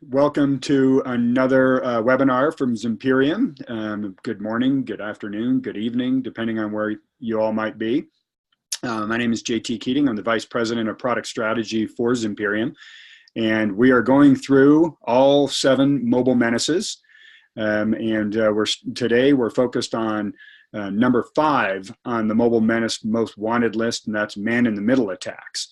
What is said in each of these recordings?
Welcome to another webinar from Zimperium. Good morning, good afternoon, good evening, depending on where you all might be. My name is JT Keating. I'm the Vice President of Product Strategy for Zimperium. And we are going through all 7 mobile menaces. Today we're focused on number 5 on the mobile menace most wanted list, and that's man-in-the-middle attacks.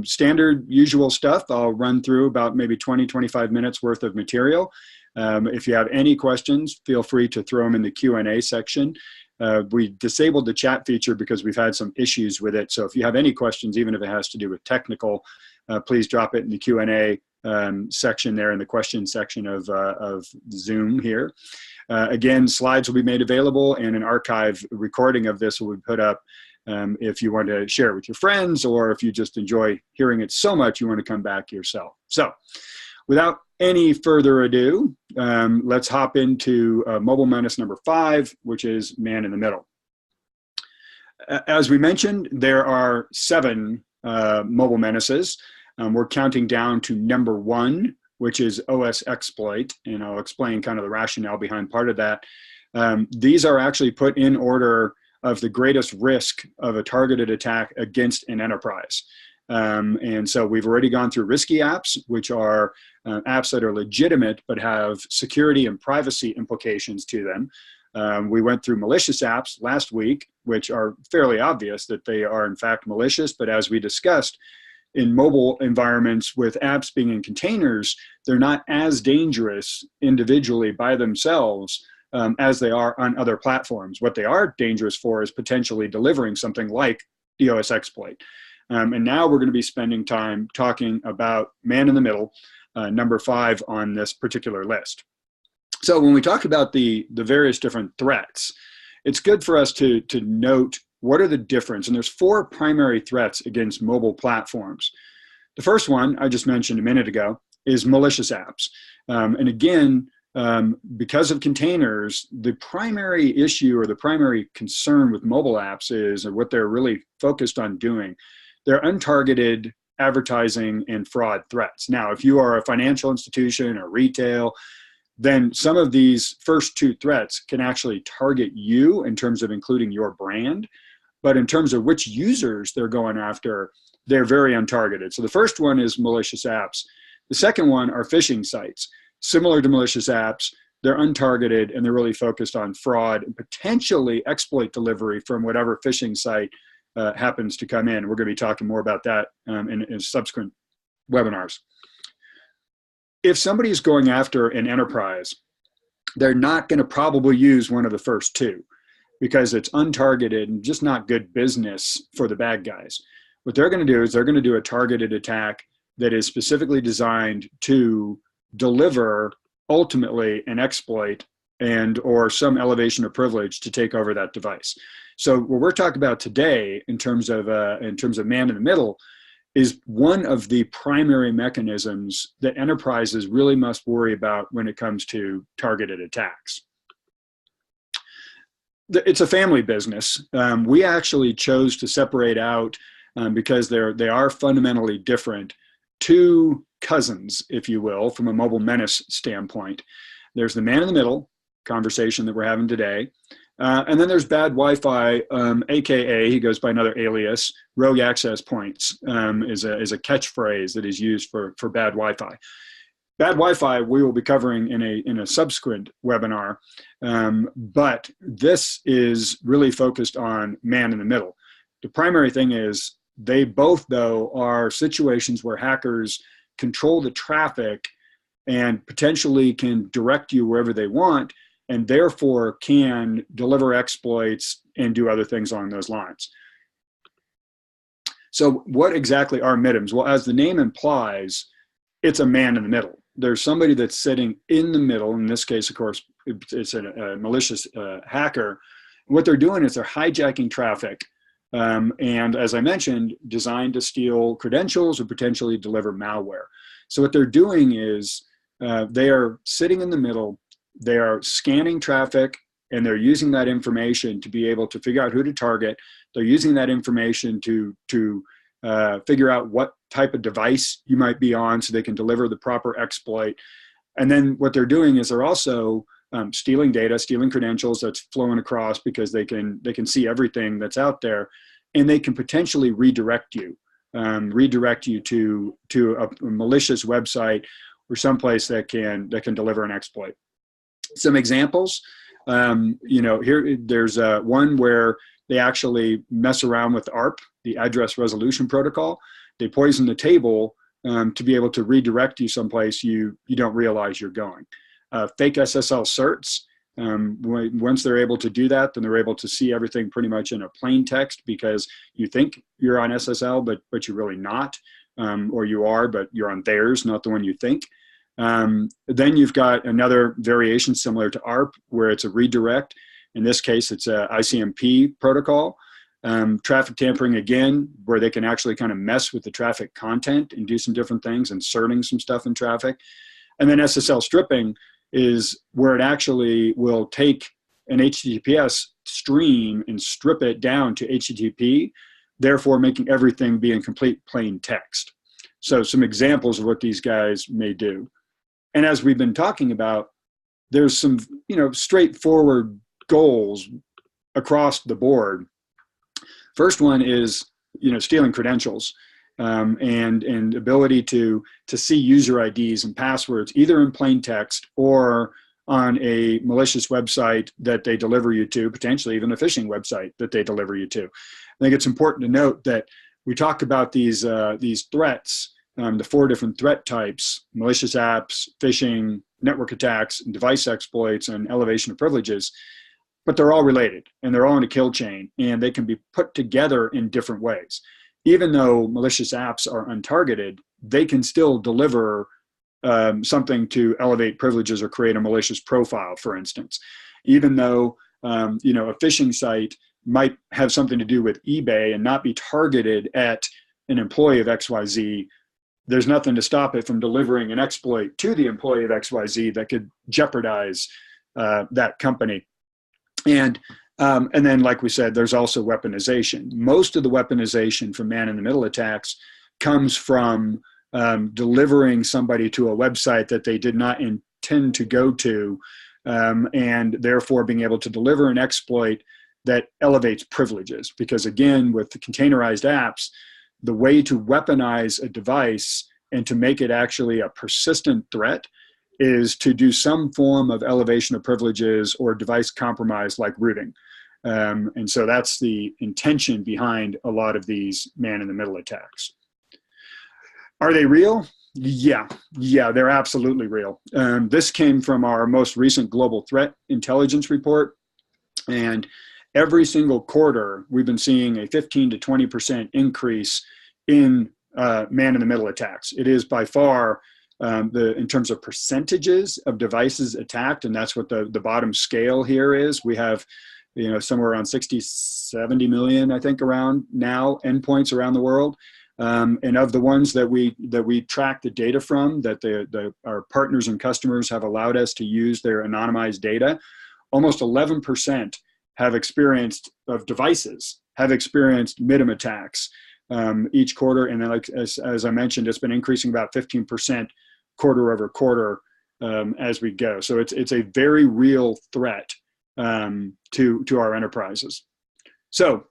Standard usual stuff. I'll run through about maybe 20-25 minutes worth of material. If you have any questions, feel free to throw them in the Q&A section. We disabled the chat feature because we've had some issues with it. So if you have any questions, even if it has to do with technical, please drop it in the Q&A section there in the question section of Zoom here. Again, slides will be made available and an archive recording of this will be put up if you want to share it with your friends, or if you just enjoy hearing it so much you want to come back yourself. So without any further ado, let's hop into mobile menace number 5, which is man in the middle. As we mentioned, there are 7 mobile menaces. We're counting down to number 1, which is OS exploit, and I'll explain kind of the rationale behind part of that. These are actually put in order of the greatest risk of a targeted attack against an enterprise. And so we've already gone through risky apps, which are apps that are legitimate but have security and privacy implications to them. We went through malicious apps last week, which are fairly obvious that they are in fact malicious, but as we discussed, in mobile environments with apps being in containers, they're not as dangerous individually by themselves as they are on other platforms. What they are dangerous for is potentially delivering something like DOS exploit. And now we're going to be spending time talking about man in the middle, number 5 on this particular list. So when we talk about the various different threats, it's good for us to note what are the difference. And there's 4 primary threats against mobile platforms. The first one I just mentioned a minute ago is malicious apps. And again, because of containers, the primary issue or the primary concern with mobile apps is, or what they're really focused on doing, they're untargeted advertising and fraud threats. Now, if you are a financial institution or retail, then some of these first 2 threats can actually target you in terms of including your brand. But in terms of which users they're going after, they're very untargeted. So the first one is malicious apps. The second one are phishing sites. Similar to malicious apps, they're untargeted and they're really focused on fraud and potentially exploit delivery from whatever phishing site happens to come in. We're going to be talking more about that in subsequent webinars. If somebody's going after an enterprise, they're not going to probably use one of the first 2 because it's untargeted and just not good business for the bad guys. What they're going to do is they're going to do a targeted attack that is specifically designed to deliver ultimately an exploit and or some elevation of privilege to take over that device. So what we're talking about today in terms of man in the middle is one of the primary mechanisms that enterprises really must worry about when it comes to targeted attacks. It's a family business. We actually chose to separate out because they are fundamentally different, 2 cousins, if you will, from a mobile menace standpoint. There's the man in the middle conversation that we're having today. And then there's bad Wi-Fi, AKA, he goes by another alias, rogue access points is a catchphrase that is used for bad Wi-Fi. Bad Wi-Fi we will be covering in a subsequent webinar, but this is really focused on man in the middle. The primary thing is they both, though, are situations where hackers control the traffic and potentially can direct you wherever they want, and therefore can deliver exploits and do other things along those lines. So what exactly are MITMs? Well, as the name implies, it's a man in the middle. There's somebody that's sitting in the middle. In this case, of course, it's a malicious hacker. What they're doing is they're hijacking traffic. And as I mentioned, designed to steal credentials or potentially deliver malware. So what they're doing is they are sitting in the middle, they are scanning traffic, and they're using that information to be able to figure out who to target. They're using that information to figure out what type of device you might be on so they can deliver the proper exploit. And then what they're doing is they're also stealing data, stealing credentials that's flowing across, because they can see everything that's out there, and they can potentially redirect you to a malicious website or someplace that can deliver an exploit. Some examples, here there's one where they actually mess around with ARP, the address resolution protocol. They poison the table to be able to redirect you someplace you don't realize you're going. Fake SSL certs. Once they're able to do that, then they're able to see everything pretty much in a plain text, because you think you're on SSL, but you're really not, or you are, but you're on theirs, not the one you think. Then you've got another variation similar to ARP, where it's a redirect. In this case, it's a ICMP protocol. Traffic tampering, again, where they can actually kind of mess with the traffic content and do some different things, inserting some stuff in traffic. And then SSL stripping is where it actually will take an HTTPS stream and strip it down to HTTP, therefore making everything be in complete plain text. So some examples of what these guys may do. And as we've been talking about, there's some straightforward goals across the board. First one is stealing credentials. And ability to see user IDs and passwords, either in plain text or on a malicious website that they deliver you to, potentially even a phishing website that they deliver you to. I think it's important to note that we talk about these threats, the 4 different threat types: malicious apps, phishing, network attacks, and device exploits, and elevation of privileges. But they're all related, and they're all in a kill chain, and they can be put together in different ways. Even though malicious apps are untargeted, they can still deliver something to elevate privileges or create a malicious profile, for instance. Even though a phishing site might have something to do with eBay and not be targeted at an employee of XYZ, there's nothing to stop it from delivering an exploit to the employee of XYZ that could jeopardize that company. And then, like we said, there's also weaponization. Most of the weaponization from man-in-the-middle attacks comes from delivering somebody to a website that they did not intend to go to, and therefore being able to deliver an exploit that elevates privileges. Because again, with the containerized apps, the way to weaponize a device and to make it actually a persistent threat is to do some form of elevation of privileges or device compromise, like rooting. And so that's the intention behind a lot of these man-in-the-middle attacks. Are they real? Yeah, they're absolutely real. This came from our most recent global threat intelligence report. And every single quarter, we've been seeing a 15 to 20% increase in man-in-the-middle attacks. It is by far in terms of percentages of devices attacked, and that's what the bottom scale here is. We have somewhere around 60, 70 million, I think, around now, endpoints around the world. And of the ones that we track the data from, that our partners and customers have allowed us to use their anonymized data, almost 11% have experienced MITM attacks each quarter. And then, like as I mentioned, it's been increasing about 15% quarter over quarter as we go. So it's a very real threat to our enterprises. So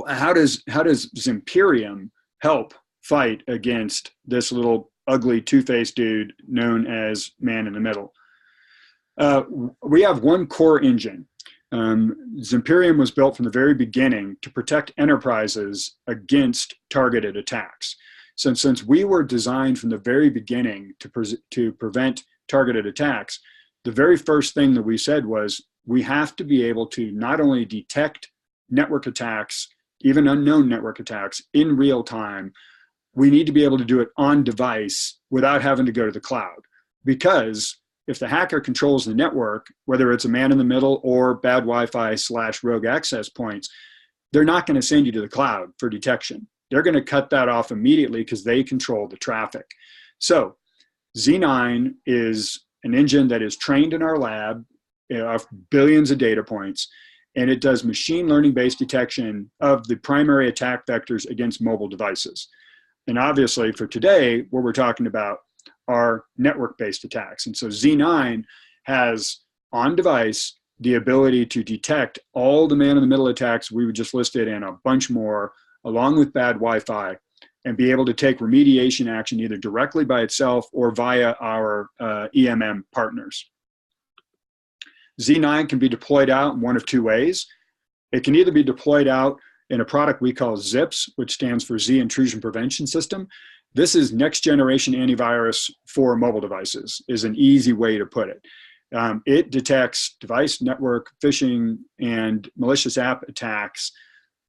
how does Zimperium help fight against this little ugly two-faced dude known as man-in-the-middle? We have one core engine. Zimperium was built from the very beginning to protect enterprises against targeted attacks. Since we were designed from the very beginning to prevent targeted attacks, the very first thing that we said was we have to be able to not only detect network attacks, even unknown network attacks, in real time, we need to be able to do it on device without having to go to the cloud. Because if the hacker controls the network, whether it's a man-in-the-middle or bad Wi-Fi / rogue access points, they're not going to send you to the cloud for detection. They're going to cut that off immediately because they control the traffic. So Z9 is an engine that is trained in our lab off billions of data points, and it does machine learning-based detection of the primary attack vectors against mobile devices. And obviously for today, what we're talking about are network-based attacks. And so Z9 has on device the ability to detect all the man-in-the-middle attacks we just listed and a bunch more, along with bad Wi-Fi, and be able to take remediation action either directly by itself or via our EMM partners. Z9 can be deployed out in one of two ways. It can either be deployed out in a product we call ZIPS, which stands for Z Intrusion Prevention System. This is next generation antivirus for mobile devices, is an easy way to put it. It detects device, network, phishing, and malicious app attacks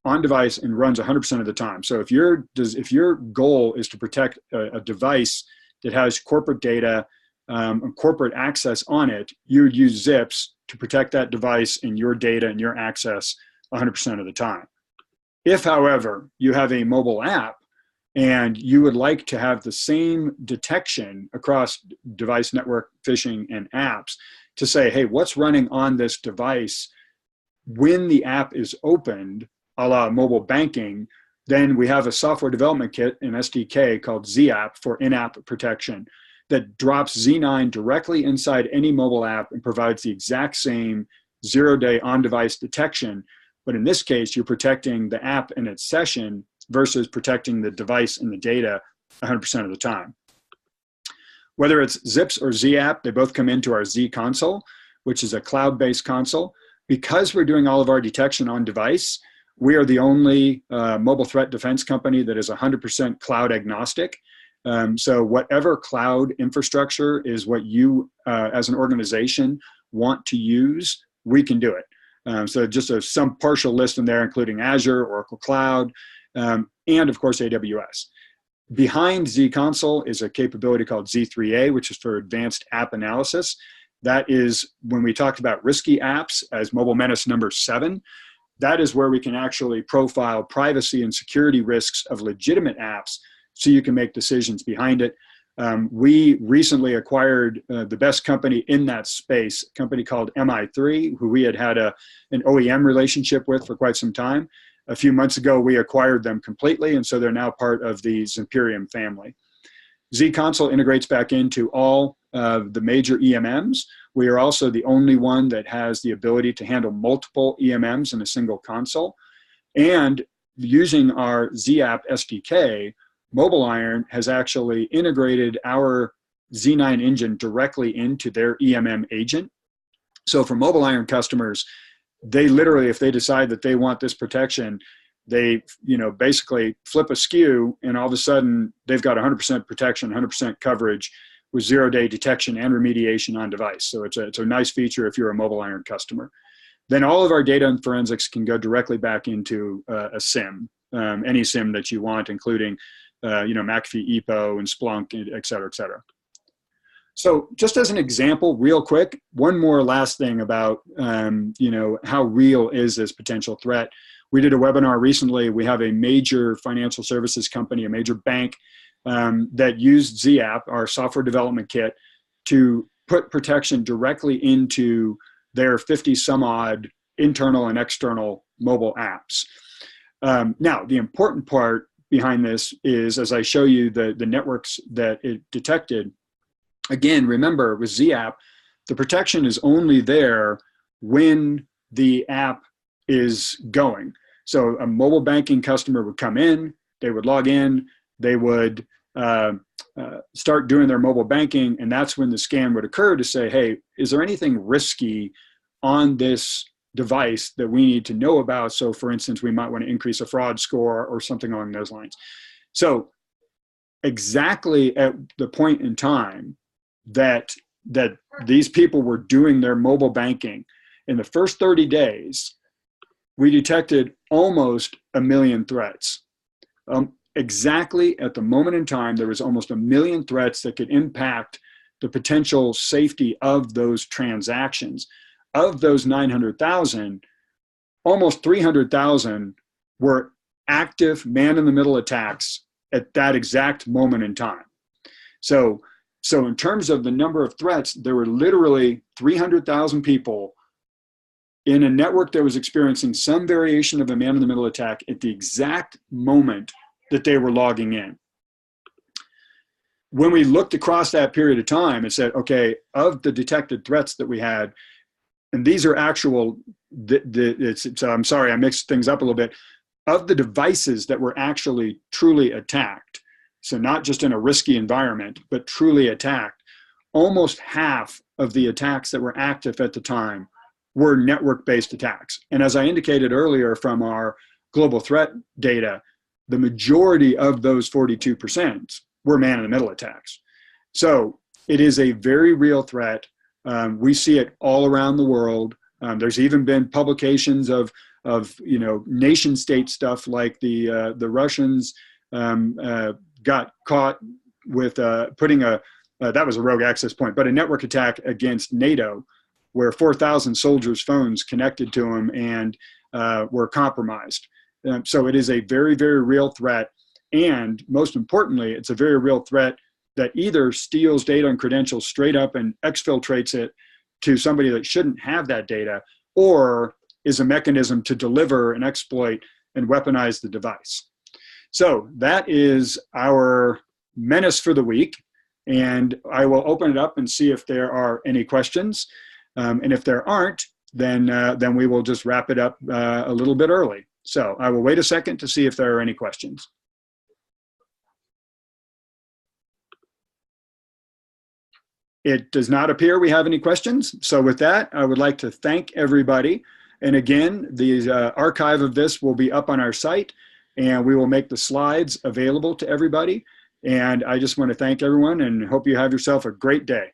on device and runs 100% of the time. So if your goal is to protect a device that has corporate data and corporate access on it, you would use ZIPS to protect that device and your data and your access 100% of the time. If, however, you have a mobile app and you would like to have the same detection across device, network, phishing, and apps to say, hey, what's running on this device when the app is opened, a la mobile banking, then we have a software development kit, an SDK called ZApp for in-app protection that drops Z9 directly inside any mobile app and provides the exact same zero-day on-device detection. But in this case, you're protecting the app and its session versus protecting the device and the data 100% of the time. Whether it's ZIPS or ZApp, they both come into our Z console, which is a cloud-based console. Because we're doing all of our detection on device, we are the only mobile threat defense company that is 100% cloud agnostic. So whatever cloud infrastructure is what you as an organization want to use, we can do it. So just some partial list in there, including Azure, Oracle Cloud, and of course AWS. Behind Z Console is a capability called Z3A, which is for advanced app analysis. That is when we talked about risky apps as Mobile Menace number 7. That is where we can actually profile privacy and security risks of legitimate apps so you can make decisions behind it. We recently acquired the best company in that space, a company called MI3, who we had an OEM relationship with for quite some time. A few months ago, we acquired them completely, and so they're now part of the Zimperium family. Z Console integrates back into all the major EMMs. We are also the only one that has the ability to handle multiple EMMs in a single console. And using our ZApp SDK, MobileIron has actually integrated our Z9 engine directly into their EMM agent. So for MobileIron customers, they literally, if they decide that they want this protection, they basically flip a SKU and all of a sudden they've got 100% protection, 100% coverage with zero-day detection and remediation on device. So it's a nice feature if you're a MobileIron customer. Then all of our data and forensics can go directly back into a SIM, any SIM that you want, including McAfee EPO and Splunk, et cetera, et cetera. So just as an example, real quick, one more last thing about how real is this potential threat. We did a webinar recently. We have a major financial services company, a major bank that used ZApp, our software development kit, to put protection directly into their 50 some odd internal and external mobile apps. Now, the important part behind this is, as I show you the networks that it detected, again, remember with ZApp, the protection is only there when the app is going. So a mobile banking customer would come in, they would log in, they would start doing their mobile banking, and that's when the scan would occur to say, hey, is there anything risky on this device that we need to know about? So for instance, we might want to increase a fraud score or something along those lines. So exactly at the point in time that these people were doing their mobile banking, in the first 30 days, we detected almost 1 million threats. Exactly at the moment in time, there was almost 1 million threats that could impact the potential safety of those transactions. Of those 900,000, almost 300,000 were active man-in-the-middle attacks at that exact moment in time. So in terms of the number of threats, there were literally 300,000 people in a network that was experiencing some variation of a man-in-the-middle attack at the exact moment that they were logging in. When we looked across that period of time and said, okay, of the detected threats that we had, and these are actual, I'm sorry, I mixed things up a little bit, of the devices that were actually truly attacked, so not just in a risky environment, but truly attacked, almost half of the attacks that were active at the time were network-based attacks. And as I indicated earlier from our global threat data, the majority of those 42% were man-in-the-middle attacks. So it is a very real threat. We see it all around the world. There's even been publications of nation state stuff, like the Russians got caught with putting that was a rogue access point, but a network attack against NATO, where 4,000 soldiers' phones connected to them and were compromised. So it is a very, very real threat. And most importantly, it's a very real threat that either steals data and credentials straight up and exfiltrates it to somebody that shouldn't have that data, or is a mechanism to deliver an exploit and weaponize the device. So that is our menace for the week. And I will open it up and see if there are any questions. And if there aren't, then we will just wrap it up a little bit early. So I will wait a second to see if there are any questions. It does not appear we have any questions. So with that, I would like to thank everybody. And again, the archive of this will be up on our site, and we will make the slides available to everybody. And I just want to thank everyone and hope you have yourself a great day.